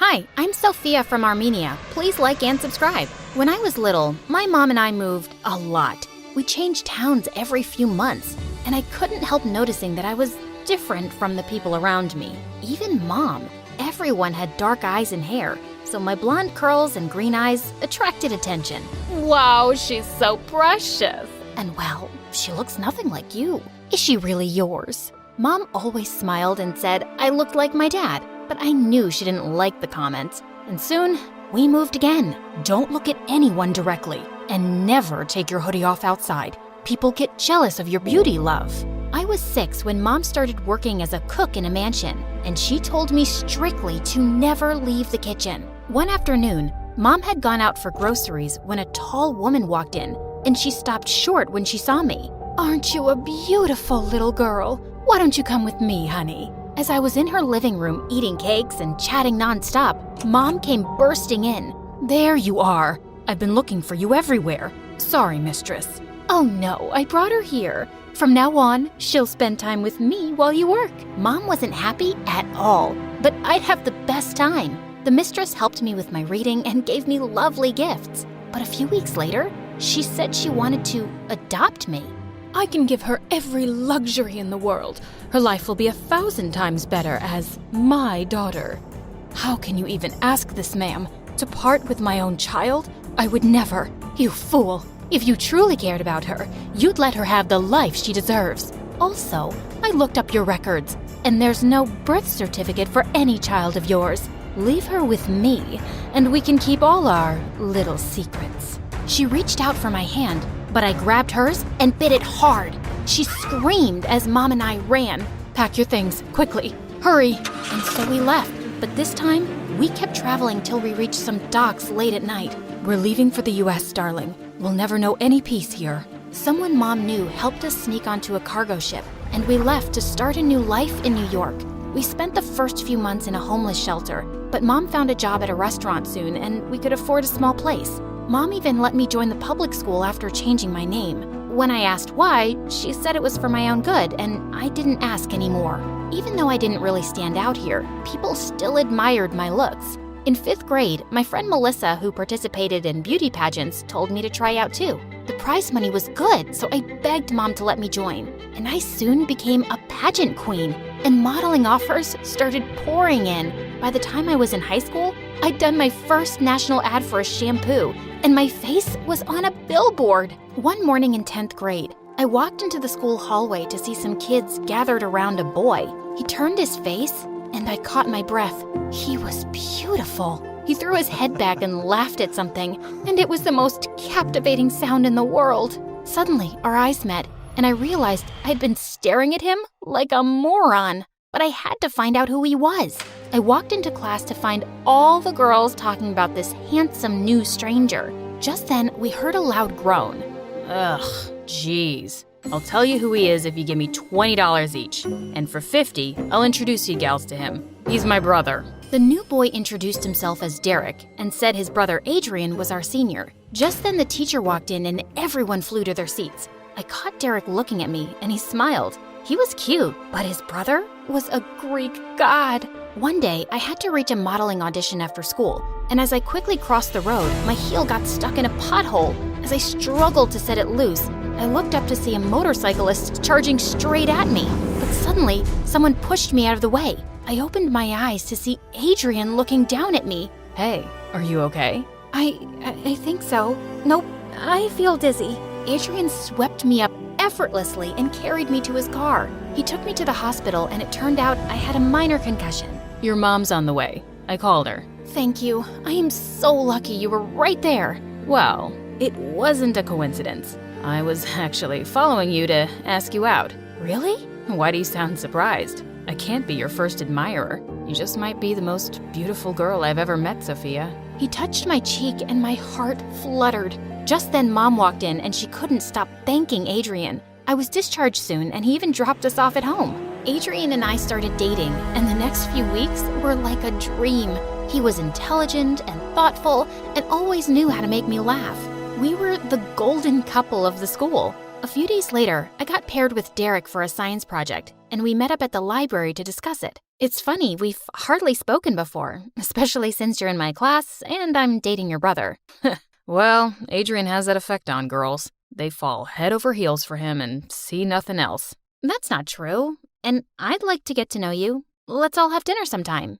Hi, I'm Sophia from Armenia. Please like and subscribe. When I was little, my mom and I moved a lot. We changed towns every few months, and I couldn't help noticing that I was different from the people around me. Even Mom. Everyone had dark eyes and hair, so my blonde curls and green eyes attracted attention. Wow, she's so precious. And well, she looks nothing like you. Is she really yours? Mom always smiled and said I looked like my dad, but I knew she didn't like the comments. And soon, we moved again. Don't look at anyone directly, and never take your hoodie off outside. People get jealous of your beauty, love. I was 6 when Mom started working as a cook in a mansion, and she told me strictly to never leave the kitchen. One afternoon, Mom had gone out for groceries when a tall woman walked in, and she stopped short when she saw me. "Aren't you a beautiful little girl? Why don't you come with me, honey?" As I was in her living room eating cakes and chatting nonstop, Mom came bursting in. "There you are. I've been looking for you everywhere. Sorry, mistress." "Oh no, I brought her here. From now on, she'll spend time with me while you work." Mom wasn't happy at all, but I'd have the best time. The mistress helped me with my reading and gave me lovely gifts. But a few weeks later, she said she wanted to adopt me. I can give her every luxury in the world. Her life will be 1,000 times better as my daughter. How can you even ask this, ma'am? To part with my own child? I would never. You fool. If you truly cared about her, you'd let her have the life she deserves. Also, I looked up your records, and there's no birth certificate for any child of yours. Leave her with me, and we can keep all our little secrets. She reached out for my hand, but I grabbed hers and bit it hard. She screamed as Mom and I ran. "Pack your things, quickly, hurry." And so we left, but this time, we kept traveling till we reached some docks late at night. "We're leaving for the US, darling. We'll never know any peace here." Someone Mom knew helped us sneak onto a cargo ship, and we left to start a new life in New York. We spent the first few months in a homeless shelter, but Mom found a job at a restaurant soon, and we could afford a small place. Mom even let me join the public school after changing my name. When I asked why, she said it was for my own good, and I didn't ask anymore. Even though I didn't really stand out here, people still admired my looks. In 5th grade, my friend Melissa, who participated in beauty pageants, told me to try out too. The prize money was good, so I begged Mom to let me join. And I soon became a pageant queen, and modeling offers started pouring in. By the time I was in high school, I'd done my first national ad for a shampoo, and my face was on a billboard. One morning in 10th grade, I walked into the school hallway to see some kids gathered around a boy. He turned his face, and I caught my breath. He was beautiful. He threw his head back and laughed at something, and it was the most captivating sound in the world. Suddenly, our eyes met, and I realized I'd been staring at him like a moron. But I had to find out who he was. I walked into class to find all the girls talking about this handsome new stranger. Just then, we heard a loud groan. Ugh, jeez. I'll tell you who he is if you give me $20 each. And for $50, I'll introduce you gals to him. He's my brother. The new boy introduced himself as Derek and said his brother Adrian was our senior. Just then the teacher walked in and everyone flew to their seats. I caught Derek looking at me and he smiled. He was cute, but his brother was a Greek god. One day, I had to reach a modeling audition after school, and as I quickly crossed the road, my heel got stuck in a pothole. As I struggled to set it loose, I looked up to see a motorcyclist charging straight at me. But suddenly, someone pushed me out of the way. I opened my eyes to see Adrian looking down at me. Hey, are you okay? I think so. Nope, I feel dizzy. Adrian swept me up effortlessly and carried me to his car. He took me to the hospital, and it turned out I had a minor concussion. Your mom's on the way. I called her. Thank you. I am so lucky you were right there. Well, it wasn't a coincidence. I was actually following you to ask you out. Really? Why do you sound surprised? I can't be your first admirer. You just might be the most beautiful girl I've ever met, Sophia. He touched my cheek and my heart fluttered. Just then, Mom walked in and she couldn't stop thanking Adrian. I was discharged soon, and he even dropped us off at home. Adrian and I started dating, and the next few weeks were like a dream. He was intelligent and thoughtful and always knew how to make me laugh. We were the golden couple of the school. A few days later, I got paired with Derek for a science project, and we met up at the library to discuss it. It's funny, we've hardly spoken before, especially since you're in my class and I'm dating your brother. Well, Adrian has that effect on girls. They fall head over heels for him and see nothing else. That's not true, and I'd like to get to know you. Let's all have dinner sometime.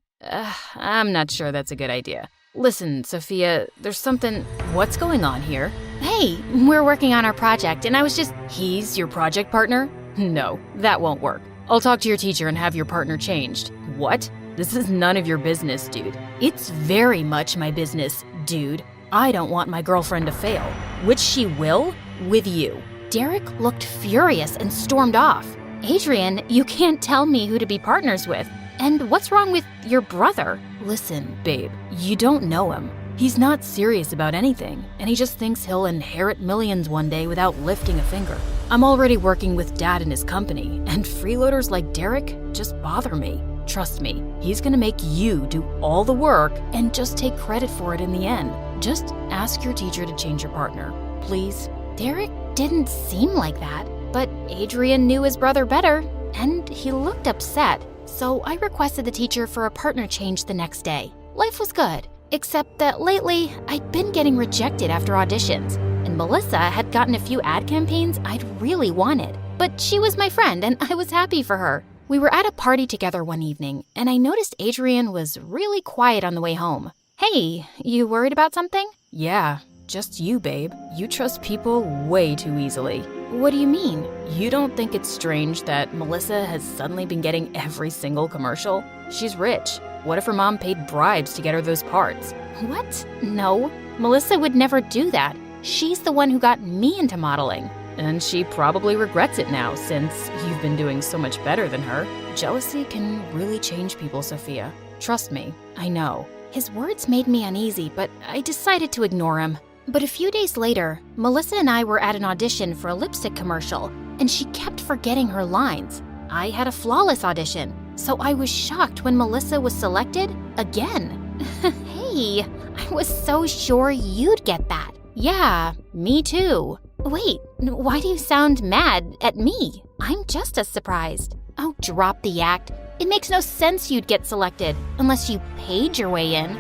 I'm not sure that's a good idea. Listen, Sophia, there's something... What's going on here? Hey, we're working on our project, and I was just... He's your project partner? No, that won't work. I'll talk to your teacher and have your partner changed. What? This is none of your business, dude. It's very much my business, dude. I don't want my girlfriend to fail, which she will, with you. Derek looked furious and stormed off. Adrian, you can't tell me who to be partners with. And what's wrong with your brother? Listen, babe, you don't know him. He's not serious about anything, and he just thinks he'll inherit millions one day without lifting a finger. I'm already working with Dad in his company, and freeloaders like Derek just bother me. Trust me, he's gonna make you do all the work and just take credit for it in the end. Just ask your teacher to change your partner, please. Derek didn't seem like that, but Adrian knew his brother better, and he looked upset. So I requested the teacher for a partner change the next day. Life was good, except that lately I'd been getting rejected after auditions, and Melissa had gotten a few ad campaigns I'd really wanted. But she was my friend, and I was happy for her. We were at a party together one evening, and I noticed Adrian was really quiet on the way home. Hey, you worried about something? Yeah, just you, babe. You trust people way too easily. What do you mean? You don't think it's strange that Melissa has suddenly been getting every single commercial? She's rich. What if her mom paid bribes to get her those parts? What? No, Melissa would never do that. She's the one who got me into modeling. And she probably regrets it now since you've been doing so much better than her. Jealousy can really change people, Sophia. Trust me, I know. His words made me uneasy, but I decided to ignore him. But a few days later, Melissa and I were at an audition for a lipstick commercial, and she kept forgetting her lines. I had a flawless audition, so I was shocked when Melissa was selected again. Hey, I was so sure you'd get that. Yeah, me too. Wait, why do you sound mad at me? I'm just as surprised. Oh, drop the act. It makes no sense you'd get selected unless you paid your way in.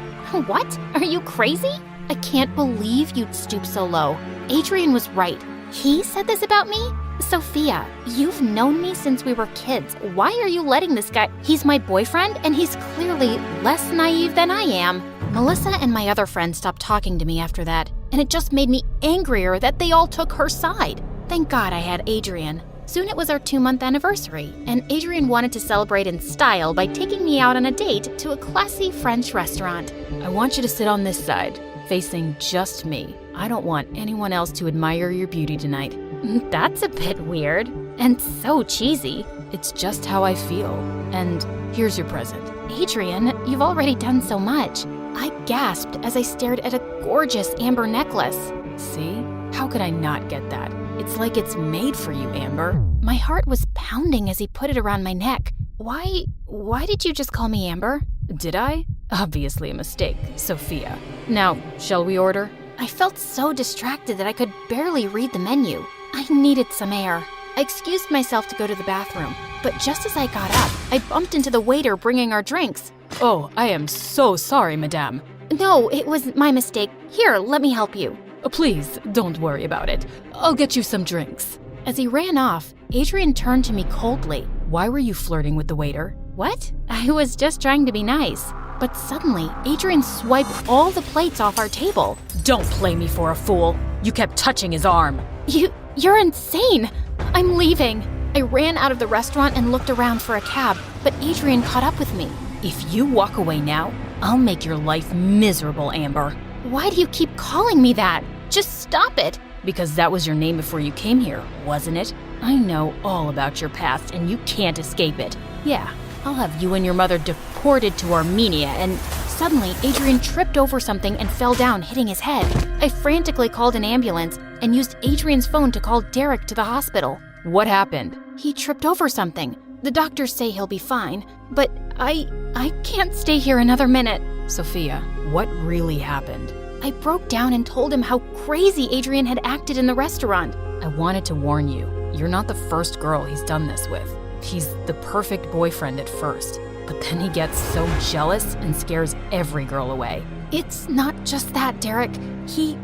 What? Are you crazy? I can't believe you'd stoop so low. Adrian was right. He said this about me? Sophia, you've known me since we were kids. Why are you letting this guy? He's my boyfriend, and he's clearly less naive than I am. Melissa and my other friends stopped talking to me after that, and it just made me angrier that they all took her side. Thank God I had Adrian. Soon it was our 2-month anniversary, and Adrian wanted to celebrate in style by taking me out on a date to a classy French restaurant. I want you to sit on this side, facing just me. I don't want anyone else to admire your beauty tonight. That's a bit weird, and so cheesy. It's just how I feel. And here's your present. Adrian, you've already done so much. I gasped as I stared at a gorgeous amber necklace. See? How could I not get that? It's like it's made for you, Amber. My heart was pounding as he put it around my neck. Why did you just call me Amber? Did I? Obviously a mistake, Sophia. Now, shall we order? I felt so distracted that I could barely read the menu. I needed some air. I excused myself to go to the bathroom, but just as I got up, I bumped into the waiter bringing our drinks. Oh, I am so sorry, madame. No, it was my mistake. Here, let me help you. Please, don't worry about it. I'll get you some drinks. As he ran off, Adrian turned to me coldly. Why were you flirting with the waiter? What? I was just trying to be nice. But suddenly, Adrian swiped all the plates off our table. Don't play me for a fool. You kept touching his arm. You're insane. I'm leaving. I ran out of the restaurant and looked around for a cab, but Adrian caught up with me. If you walk away now, I'll make your life miserable, Amber. Why do you keep calling me that? Just stop it. Because that was your name before you came here, wasn't it? I know all about your past and you can't escape it. Yeah, I'll have you and your mother deported to Armenia and... Suddenly, Adrian tripped over something and fell down, hitting his head. I frantically called an ambulance and used Adrian's phone to call Derek to the hospital. What happened? He tripped over something. The doctors say he'll be fine, but I can't stay here another minute. Sophia, what really happened? I broke down and told him how crazy Adrian had acted in the restaurant. I wanted to warn you, you're not the first girl he's done this with. He's the perfect boyfriend at first, but then he gets so jealous and scares every girl away. It's not just that, Derek. He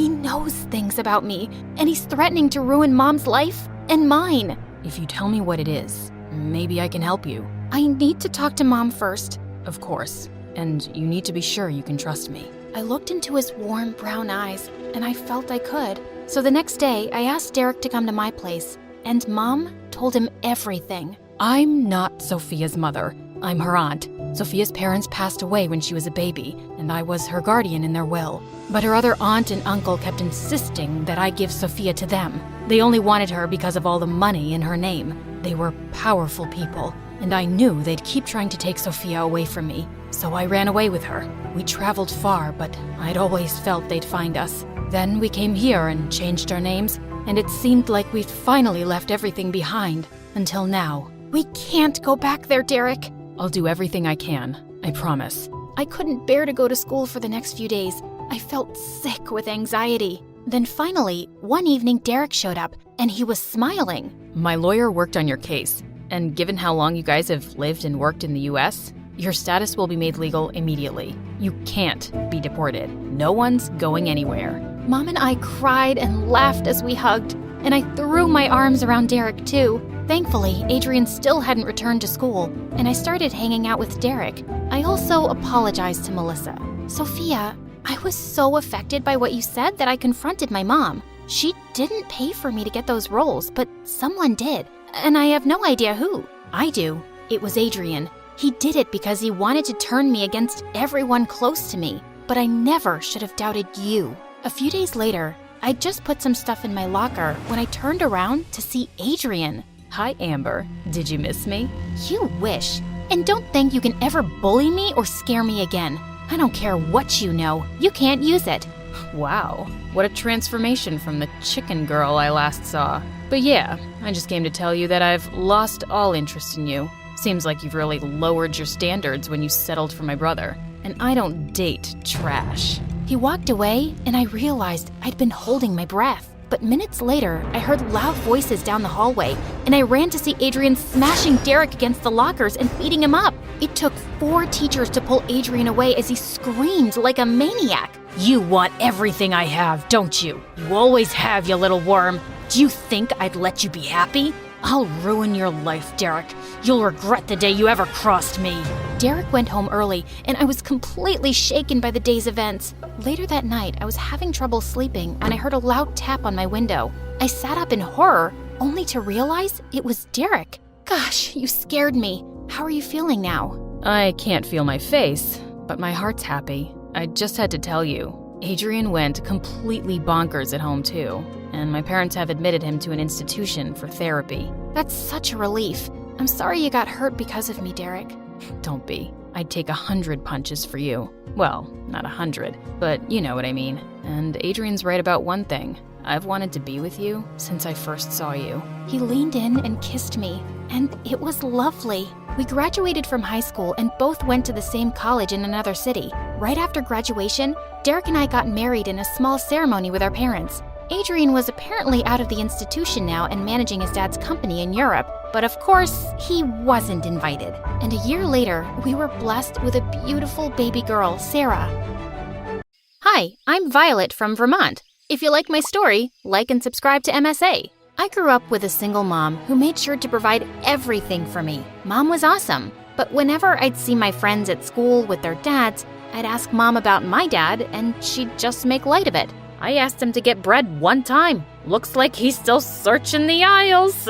knows things about me, and he's threatening to ruin Mom's life and mine. If you tell me what it is, maybe I can help you. I need to talk to Mom first. Of course, and you need to be sure you can trust me. I looked into his warm brown eyes, and I felt I could. So the next day, I asked Derek to come to my place, and Mom told him everything. I'm not Sophia's mother. I'm her aunt. Sophia's parents passed away when she was a baby, and I was her guardian in their will. But her other aunt and uncle kept insisting that I give Sophia to them. They only wanted her because of all the money in her name. They were powerful people, and I knew they'd keep trying to take Sophia away from me. So I ran away with her. We traveled far, but I'd always felt they'd find us. Then we came here and changed our names, and it seemed like we'd finally left everything behind. Until now. We can't go back there, Derek. I'll do everything I can. I promise. I couldn't bear to go to school for the next few days. I felt sick with anxiety. Then finally, one evening Derek showed up, and he was smiling. My lawyer worked on your case, and given how long you guys have lived and worked in the US, your status will be made legal immediately. You can't be deported. No one's going anywhere. Mom and I cried and laughed as we hugged, and I threw my arms around Derek too. Thankfully, Adrian still hadn't returned to school, and I started hanging out with Derek. I also apologized to Melissa. Sophia, I was so affected by what you said that I confronted my mom. She didn't pay for me to get those roles, but someone did, and I have no idea who. I do. It was Adrian. He did it because he wanted to turn me against everyone close to me, but I never should have doubted you. A few days later, I'd just put some stuff in my locker when I turned around to see Adrian. Hi, Amber. Did you miss me? You wish. And don't think you can ever bully me or scare me again. I don't care what you know. You can't use it. Wow, what a transformation from the chicken girl I last saw. But yeah, I just came to tell you that I've lost all interest in you. Seems like you've really lowered your standards when you settled for my brother. And I don't date trash. He walked away, and I realized I'd been holding my breath. But minutes later, I heard loud voices down the hallway, and I ran to see Adrian smashing Derek against the lockers and beating him up. It took 4 teachers to pull Adrian away as he screamed like a maniac. You want everything I have, don't you? You always have, you little worm. Do you think I'd let you be happy? I'll ruin your life, Derek. You'll regret the day you ever crossed me. Derek went home early, and I was completely shaken by the day's events. Later that night, I was having trouble sleeping when I heard a loud tap on my window. I sat up in horror, only to realize it was Derek. Gosh, you scared me. How are you feeling now? I can't feel my face, but my heart's happy. I just had to tell you. Adrian went completely bonkers at home too, and my parents have admitted him to an institution for therapy. That's such a relief. I'm sorry you got hurt because of me, Derek. Don't be. I'd take 100 punches for you. Well, not 100, but you know what I mean. And Adrian's right about one thing. I've wanted to be with you since I first saw you. He leaned in and kissed me, and it was lovely. We graduated from high school and both went to the same college in another city. Right after graduation, Derek and I got married in a small ceremony with our parents. Adrian was apparently out of the institution now and managing his dad's company in Europe, but of course, he wasn't invited. And a year later, we were blessed with a beautiful baby girl, Sarah. Hi, I'm Violet from Vermont. If you like my story, like and subscribe to MSA. I grew up with a single mom who made sure to provide everything for me. Mom was awesome, but whenever I'd see my friends at school with their dads, I'd ask Mom about my dad, and she'd just make light of it. I asked him to get bread one time. Looks like he's still searching the aisles.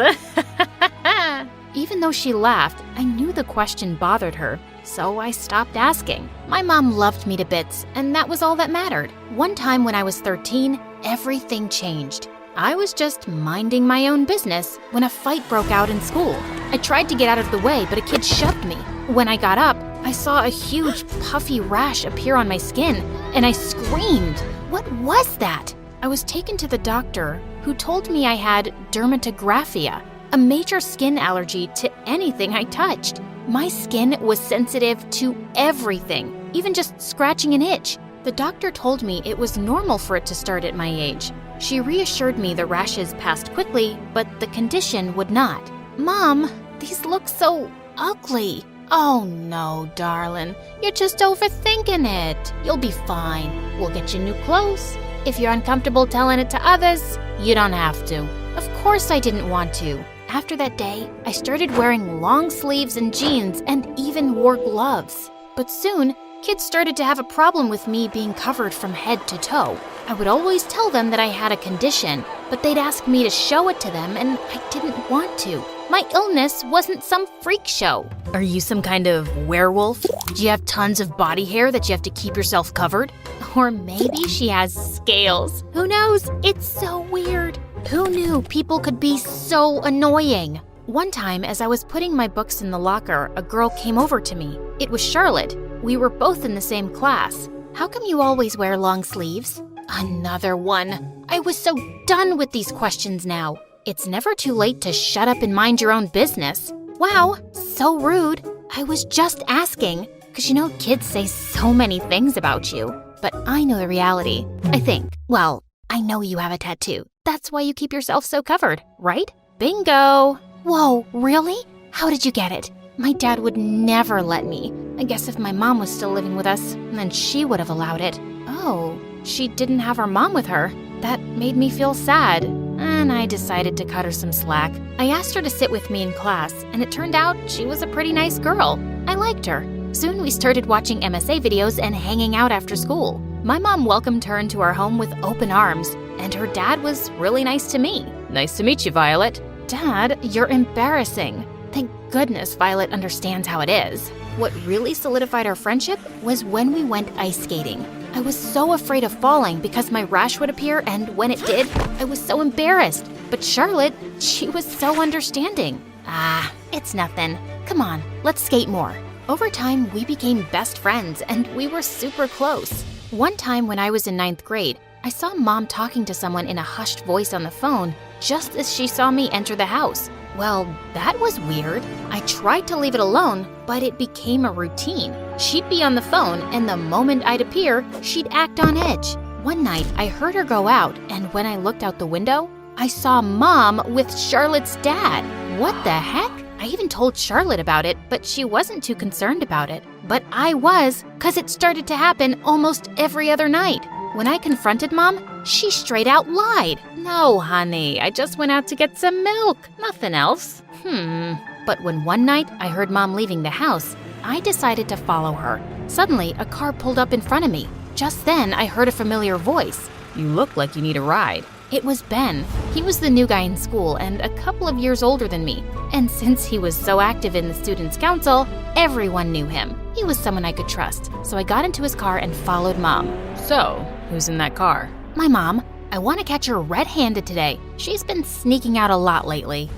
Even though she laughed, I knew the question bothered her, so I stopped asking. My mom loved me to bits, and that was all that mattered. One time when I was 13, everything changed. I was just minding my own business when a fight broke out in school. I tried to get out of the way, but a kid shoved me. When I got up, I saw a huge puffy rash appear on my skin, and I screamed. What was that? I was taken to the doctor, who told me I had 𝗕𝗔𝗦𝗬𝗑, a major skin allergy to anything I touched. My skin was sensitive to everything, even just scratching an itch. The doctor told me it was normal for it to start at my age. She reassured me the rashes passed quickly, but the condition would not. Mom, these look so ugly. Oh no, darling. You're just overthinking it. You'll be fine. We'll get you new clothes. If you're uncomfortable telling it to others, you don't have to. Of course I didn't want to. After that day, I started wearing long sleeves and jeans and even wore gloves. But soon, kids started to have a problem with me being covered from head to toe. I would always tell them that I had a condition, but they'd ask me to show it to them and I didn't want to. My illness wasn't some freak show. Are you some kind of werewolf? Do you have tons of body hair that you have to keep yourself covered? Or maybe she has scales. Who knows? It's so weird. Who knew people could be so annoying? One time, as I was putting my books in the locker, a girl came over to me. It was Charlotte. We were both in the same class. How come you always wear long sleeves? Another one. I was so done with these questions now. It's never too late to shut up and mind your own business. Wow, so rude. I was just asking. Because kids say so many things about you. But I know the reality. I think. Well, I know you have a tattoo. That's why you keep yourself so covered, right? Bingo! Whoa, really? How did you get it? My dad would never let me. I guess if my mom was still living with us, then she would have allowed it. Oh, she didn't have her mom with her. That made me feel sad, and I decided to cut her some slack. I asked her to sit with me in class, and it turned out she was a pretty nice girl. I liked her. Soon we started watching MSA videos and hanging out after school. My mom welcomed her into our home with open arms, and her dad was really nice to me. Nice to meet you, Violet. Dad, you're embarrassing. Thank goodness Violet understands how it is. What really solidified our friendship was when we went ice skating. I was so afraid of falling because my rash would appear, and when it did, I was so embarrassed. But Charlotte, she was so understanding. It's nothing. Come on, let's skate more. Over time, we became best friends, and we were super close. One time when I was in 9th grade, I saw Mom talking to someone in a hushed voice on the phone just as she saw me enter the house. Well, that was weird. I tried to leave it alone, but it became a routine. She'd be on the phone, and the moment I'd appear, she'd act on edge. One night, I heard her go out, and when I looked out the window, I saw Mom with Charlotte's dad. What the heck? I even told Charlotte about it, but she wasn't too concerned about it. But I was, 'cause it started to happen almost every other night. When I confronted Mom, she straight out lied. No, honey, I just went out to get some milk. Nothing else. But when one night I heard Mom leaving the house, I decided to follow her. Suddenly, a car pulled up in front of me. Just then, I heard a familiar voice. You look like you need a ride. It was Ben. He was the new guy in school and a couple of years older than me. And since he was so active in the Students' Council, everyone knew him. He was someone I could trust. So I got into his car and followed Mom. So, who's in that car? My mom. I want to catch her red-handed today. She's been sneaking out a lot lately.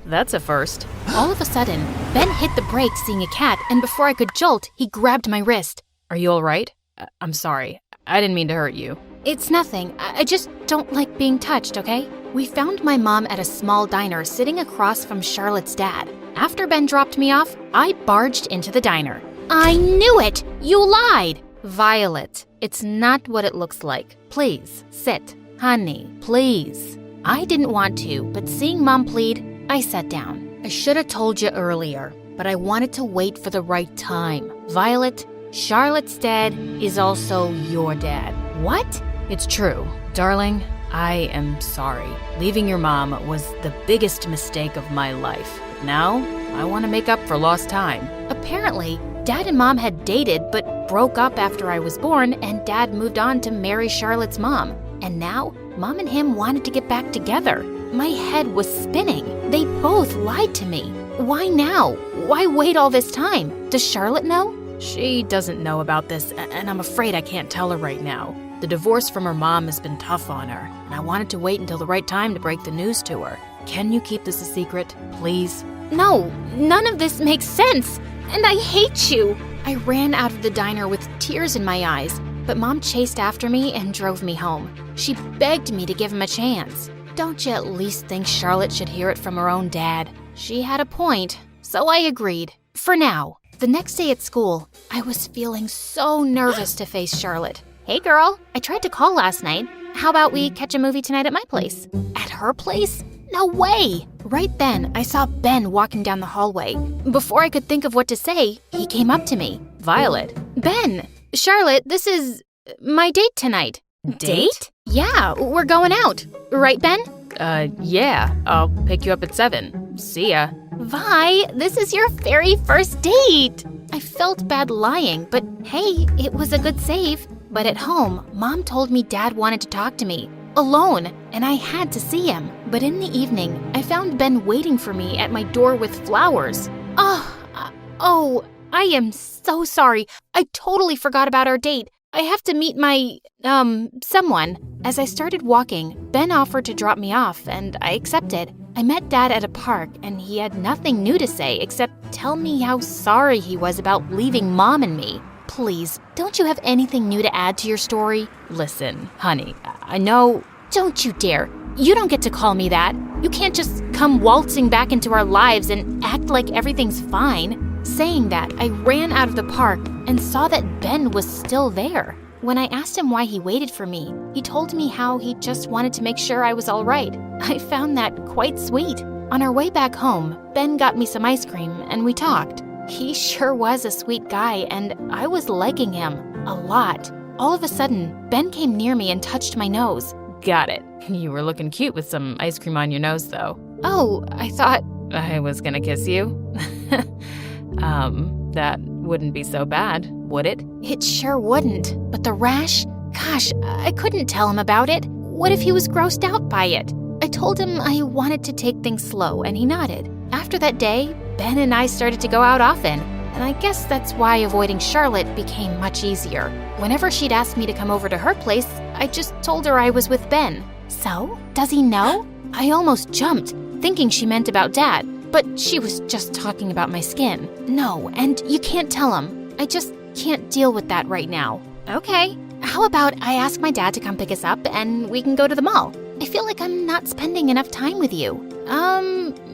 That's a first. All of a sudden, Ben hit the brakes seeing a cat, and before I could jolt, he grabbed my wrist. Are you all right? I'm sorry. I didn't mean to hurt you. It's nothing. I just don't like being touched, okay? We found my mom at a small diner sitting across from Charlotte's dad. After Ben dropped me off, I barged into the diner. I knew it! You lied! Violet, it's not what it looks like. Please, sit. Honey, please. I didn't want to, but seeing Mom plead, I sat down. I should have told you earlier, but I wanted to wait for the right time. Violet, Charlotte's dad is also your dad. What? It's true. Darling, I am sorry. Leaving your mom was the biggest mistake of my life. Now, I want to make up for lost time. Apparently, Dad and Mom had dated but broke up after I was born, and Dad moved on to marry Charlotte's mom. And now, Mom and him wanted to get back together. My head was spinning. They both lied to me. Why now? Why wait all this time? Does Charlotte know? She doesn't know about this, and I'm afraid I can't tell her right now. The divorce from her mom has been tough on her, and I wanted to wait until the right time to break the news to her. Can you keep this a secret, please? No, none of this makes sense, and I hate you. I ran out of the diner with tears in my eyes, but Mom chased after me and drove me home. She begged me to give him a chance. Don't you at least think Charlotte should hear it from her own dad? She had a point, so I agreed. For now. The next day at school, I was feeling so nervous to face Charlotte. Hey girl, I tried to call last night. How about we catch a movie tonight at my place? At her place? No way! Right then, I saw Ben walking down the hallway. Before I could think of what to say, he came up to me. Violet. Ben! Charlotte, this is my date tonight. Date? Yeah, we're going out. Right, Ben? Yeah. I'll pick you up at 7. See ya. Vi, this is your very first date. I felt bad lying, but hey, it was a good save. But at home, Mom told me Dad wanted to talk to me, alone, and I had to see him. But in the evening, I found Ben waiting for me at my door with flowers. Oh, I am so sorry. I totally forgot about our date. I have to meet my, someone. As I started walking, Ben offered to drop me off, and I accepted. I met Dad at a park, and he had nothing new to say except tell me how sorry he was about leaving Mom and me. Please, don't you have anything new to add to your story? Listen, honey, I know... Don't you dare. You don't get to call me that. You can't just come waltzing back into our lives and act like everything's fine. Saying that, I ran out of the park and saw that Ben was still there. When I asked him why he waited for me, he told me how he just wanted to make sure I was all right. I found that quite sweet. On our way back home, Ben got me some ice cream and we talked. He sure was a sweet guy, and I was liking him a lot. All of a sudden, Ben came near me and touched my nose. Got it. You were looking cute with some ice cream on your nose, though. Oh, I thought... I was gonna kiss you? That wouldn't be so bad, would it? It sure wouldn't. But the rash? Gosh, I couldn't tell him about it. What if he was grossed out by it? I told him I wanted to take things slow, and he nodded. After that day, Ben and I started to go out often, and I guess that's why avoiding Charlotte became much easier. Whenever she'd ask me to come over to her place, I just told her I was with Ben. So, does he know? I almost jumped, thinking she meant about Dad, but she was just talking about my skin. No, and you can't tell him. I just can't deal with that right now. Okay, how about I ask my dad to come pick us up and we can go to the mall? I feel like I'm not spending enough time with you.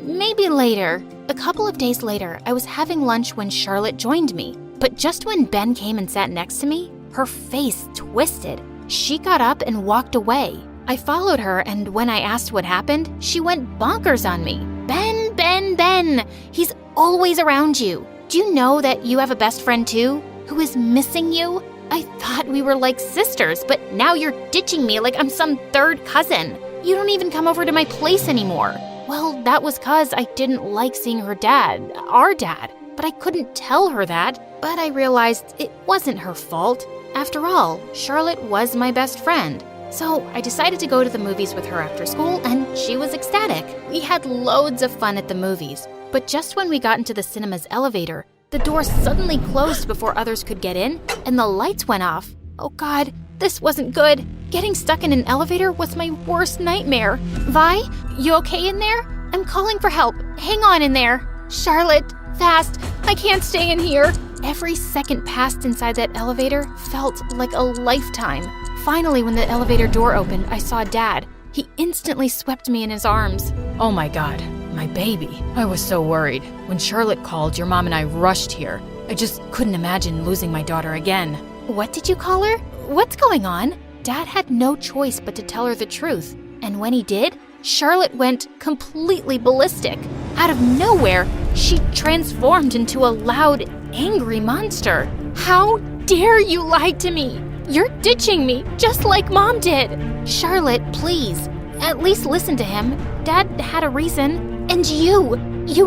Maybe later. A couple of days later, I was having lunch when Charlotte joined me. But just when Ben came and sat next to me, her face twisted. She got up and walked away. I followed her, and when I asked what happened, she went bonkers on me. Ben, Ben, Ben! He's always around you. Do you know that you have a best friend too, who is missing you? I thought we were like sisters, but now you're ditching me like I'm some third cousin. You don't even come over to my place anymore. Well, that was 'cause I didn't like seeing her dad, our dad, but I couldn't tell her that. But I realized it wasn't her fault. After all, Charlotte was my best friend. So I decided to go to the movies with her after school, and she was ecstatic. We had loads of fun at the movies. But just when we got into the cinema's elevator, the door suddenly closed before others could get in, and the lights went off. Oh God, this wasn't good. Getting stuck in an elevator was my worst nightmare. Vi, you okay in there? I'm calling for help. Hang on in there. Charlotte, fast. I can't stay in here. Every second passed inside that elevator felt like a lifetime. Finally, when the elevator door opened, I saw Dad. He instantly swept me in his arms. Oh my God, my baby. I was so worried. When Charlotte called, your mom and I rushed here. I just couldn't imagine losing my daughter again. What did you call her? What's going on? Dad had no choice but to tell her the truth. And when he did, Charlotte went completely ballistic. Out of nowhere, she transformed into a loud, angry monster. How dare you lie to me? You're ditching me, just like Mom did. Charlotte, please, at least listen to him. Dad had a reason. And you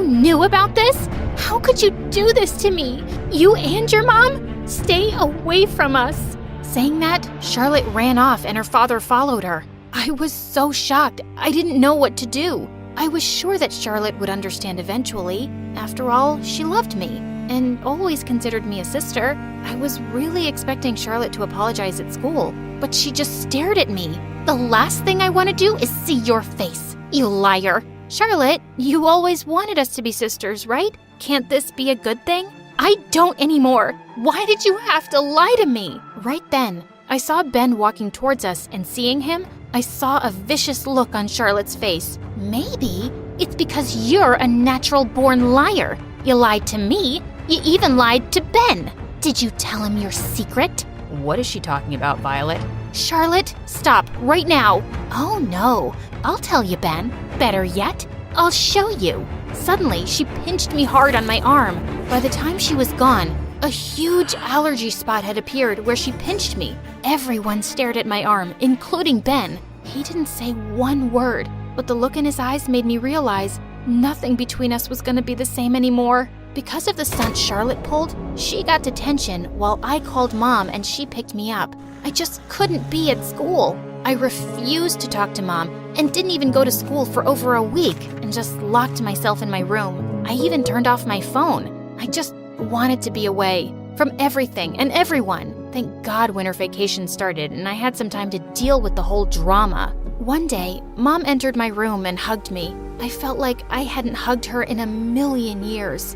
knew about this? How could you do this to me? You and your mom? Stay away from us. Saying that, Charlotte ran off and her father followed her. I was so shocked, I didn't know what to do. I was sure that Charlotte would understand eventually. After all, she loved me and always considered me a sister. I was really expecting Charlotte to apologize at school, but she just stared at me. The last thing I want to do is see your face, you liar. Charlotte, you always wanted us to be sisters, right? Can't this be a good thing? I don't anymore. Why did you have to lie to me? Right then, I saw Ben walking towards us, and seeing him, I saw a vicious look on Charlotte's face. Maybe it's because you're a natural-born liar. You lied to me, You even lied to Ben. Did you tell him your secret? What is she talking about, Violet? Charlotte, stop right now. Oh no, I'll tell you, Ben. Better yet, I'll show you. Suddenly, she pinched me hard on my arm. By the time she was gone, a huge allergy spot had appeared where she pinched me. Everyone stared at my arm, including Ben. He didn't say one word, but the look in his eyes made me realize nothing between us was going to be the same anymore. Because of the stunt Charlotte pulled, she got detention while I called Mom and she picked me up. I just couldn't be at school. I refused to talk to Mom and didn't even go to school for over a week and just locked myself in my room. I even turned off my phone. I just wanted to be away from everything and everyone. Thank God winter vacation started and I had some time to deal with the whole drama. One day, Mom entered my room and hugged me. I felt like I hadn't hugged her in a million years.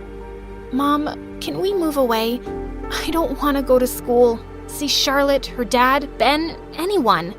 Mom, can we move away? I don't want to go to school, see Charlotte, her dad, Ben, anyone.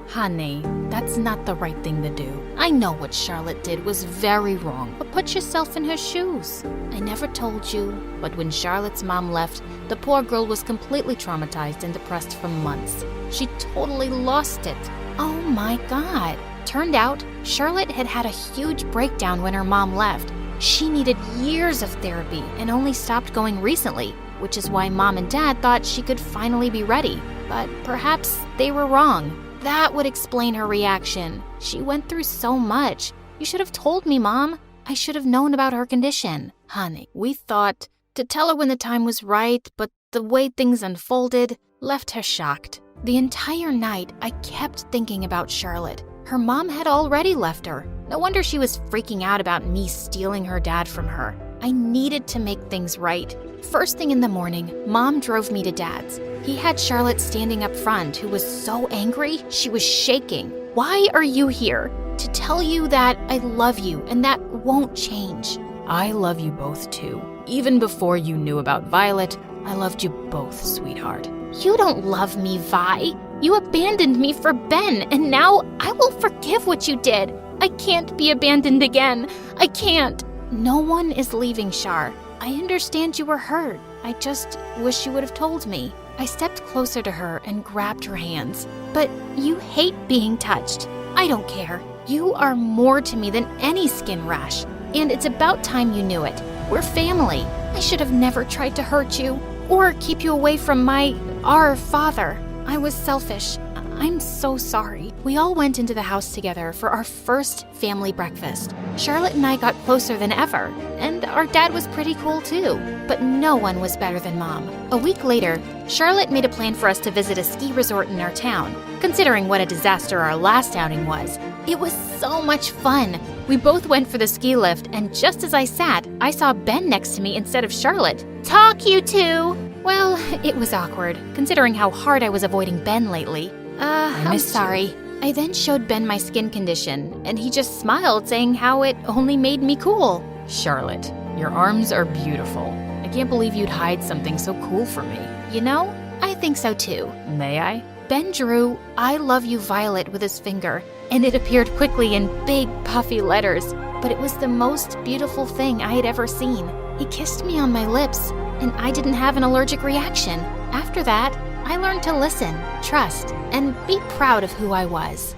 Honey, that's not the right thing to do. I know what Charlotte did was very wrong, but put yourself in her shoes. I never told you, but when Charlotte's mom left, the poor girl was completely traumatized and depressed for months. She totally lost it. Oh my God. Turned out, Charlotte had had a huge breakdown when her mom left. She needed years of therapy and only stopped going recently, which is why Mom and Dad thought she could finally be ready. But perhaps they were wrong. That would explain her reaction. She went through so much. You should have told me, Mom. I should have known about her condition. Honey, we thought to tell her when the time was right, but the way things unfolded left her shocked. The entire night, I kept thinking about Charlotte. Her mom had already left her. No wonder she was freaking out about me stealing her dad from her. I needed to make things right. First thing in the morning, Mom drove me to Dad's. He had Charlotte standing up front, who was so angry, she was shaking. Why are you here? To tell you that I love you and that won't change. I love you both too. Even before you knew about Violet, I loved you both, sweetheart. You don't love me, Vi. You abandoned me for Ben, and now I will forgive what you did. I can't be abandoned again. I can't. No one is leaving, Char. I understand you were hurt. I just wish you would have told me. I stepped closer to her and grabbed her hands. But you hate being touched. I don't care. You are more to me than any skin rash. And it's about time you knew it. We're family. I should have never tried to hurt you or keep you away from our father. I was selfish. I'm so sorry. We all went into the house together for our first family breakfast. Charlotte and I got closer than ever, and our dad was pretty cool too. But no one was better than Mom. A week later, Charlotte made a plan for us to visit a ski resort in our town. Considering what a disaster our last outing was, it was so much fun. We both went for the ski lift, and just as I sat, I saw Ben next to me instead of Charlotte. Talk, you two! Well, it was awkward, considering how hard I was avoiding Ben lately. I'm sorry. I then showed Ben my skin condition, and he just smiled, saying how it only made me cool. Charlotte, your arms are beautiful. I can't believe you'd hide something so cool from me. You know, I think so too. May I? Ben drew, "I love you, Violet," with his finger, and it appeared quickly in big, puffy letters. But it was the most beautiful thing I had ever seen. He kissed me on my lips, and I didn't have an allergic reaction. After that, I learned to listen, trust, and be proud of who I was.